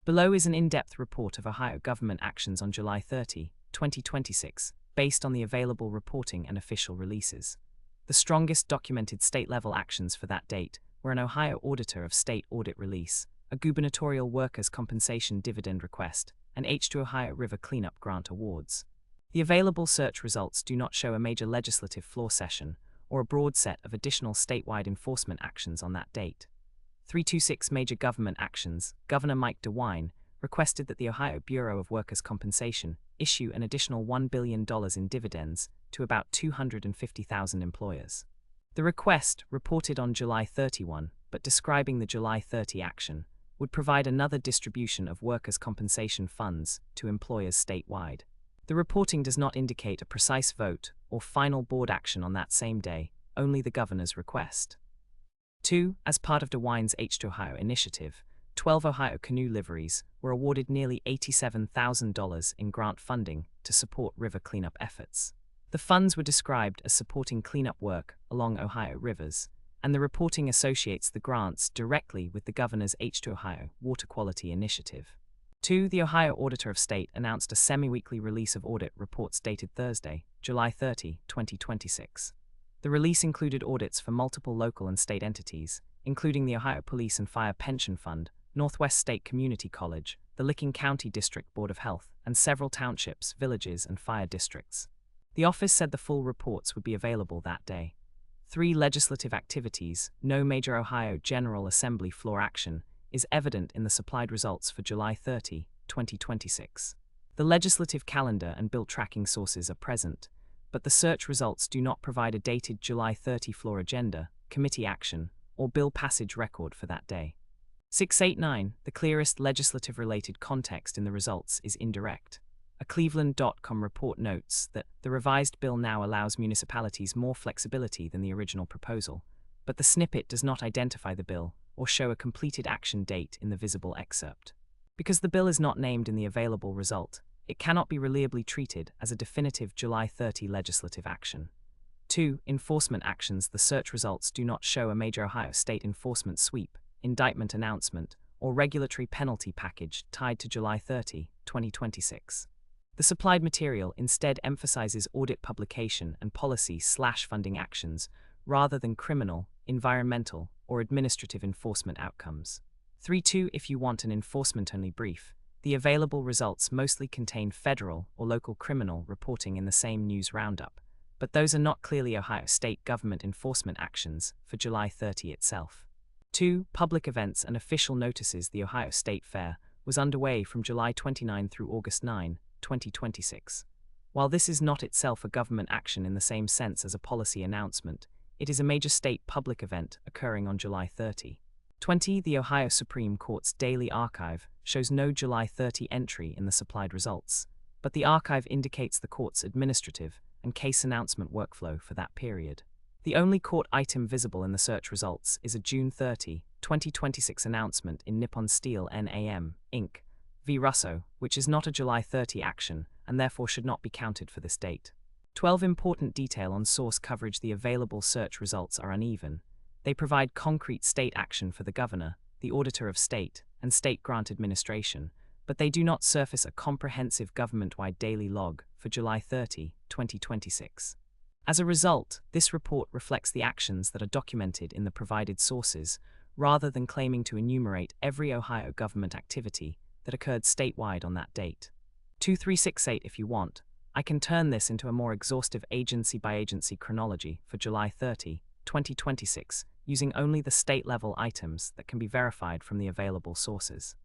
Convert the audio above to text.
Below is an in-depth report of Ohio government actions on July 30, 2026, based on the available reporting and official releases. The strongest documented state-level actions for that date were an Ohio Auditor of State audit release, a gubernatorial workers' compensation dividend request, and H2 Ohio River cleanup grant awards. The available search results do not show a major legislative floor session or a broad set of additional statewide enforcement actions on that date. 326 Major Government Actions. Governor Mike DeWine requested that the Ohio Bureau of Workers' Compensation issue an additional $1 billion in dividends to about 250,000 employers. The request, reported on July 31, but describing the July 30 action, would provide another distribution of workers' compensation funds to employers statewide. The reporting does not indicate a precise vote or final board action on that same day, only the governor's request. 2. As part of DeWine's H2 Ohio initiative, 12 Ohio canoe liveries were awarded nearly $87,000 in grant funding to support river cleanup efforts. The funds were described as supporting cleanup work along Ohio rivers, and the reporting associates the grants directly with the governor's H2 Ohio water quality initiative. 2. The Ohio Auditor of State announced a semi-weekly release of audit reports dated Thursday, July 30, 2026. The release included audits for multiple local and state entities, including the Ohio Police and Fire Pension Fund, Northwest State Community College, the Licking County District Board of Health, and several townships, villages, and fire districts. The office said the full reports would be available that day. 3. Legislative activities. No major Ohio General Assembly floor action is evident in the supplied results for July 30, 2026. The legislative calendar and bill tracking sources are present, but the search results do not provide a dated July 30 floor agenda, committee action, or bill passage record for that day. 689. The clearest legislative-related context in the results is indirect. A Cleveland.com report notes that the revised bill now allows municipalities more flexibility than the original proposal, but the snippet does not identify the bill or show a completed action date in the visible excerpt. Because the bill is not named in the available result, it cannot be reliably treated as a definitive July 30 legislative action. 2. Enforcement actions. The search results do not show a major Ohio state enforcement sweep, indictment announcement, or regulatory penalty package tied to July 30, 2026. The supplied material instead emphasizes audit publication and policy/funding actions rather than criminal, environmental, or administrative enforcement outcomes. 3.2. If you want an enforcement-only brief, the available results mostly contain federal or local criminal reporting in the same news roundup, but those are not clearly Ohio state government enforcement actions for July 30 itself. 2. Public events and official notices. The Ohio State Fair was underway from July 29 through August 9, 2026. While this is not itself a government action in the same sense as a policy announcement, it is a major state public event occurring on July 30. 20. The Ohio Supreme Court's daily archive shows no July 30 entry in the supplied results, but the archive indicates the court's administrative and case announcement workflow for that period. The only court item visible in the search results is a June 30, 2026 announcement in Nippon Steel NAM, Inc. v. Russo, which is not a July 30 action and therefore should not be counted for this date. 12. Important detail on source coverage. The available search results are uneven. They provide concrete state action for the governor, the Auditor of State, and state grant administration, but they do not surface a comprehensive government-wide daily log for July 30, 2026. As a result, this report reflects the actions that are documented in the provided sources, rather than claiming to enumerate every Ohio government activity that occurred statewide on that date. 2368. If you want, I can turn this into a more exhaustive agency-by-agency chronology for July 30, 2026, using only the state-level items that can be verified from the available sources.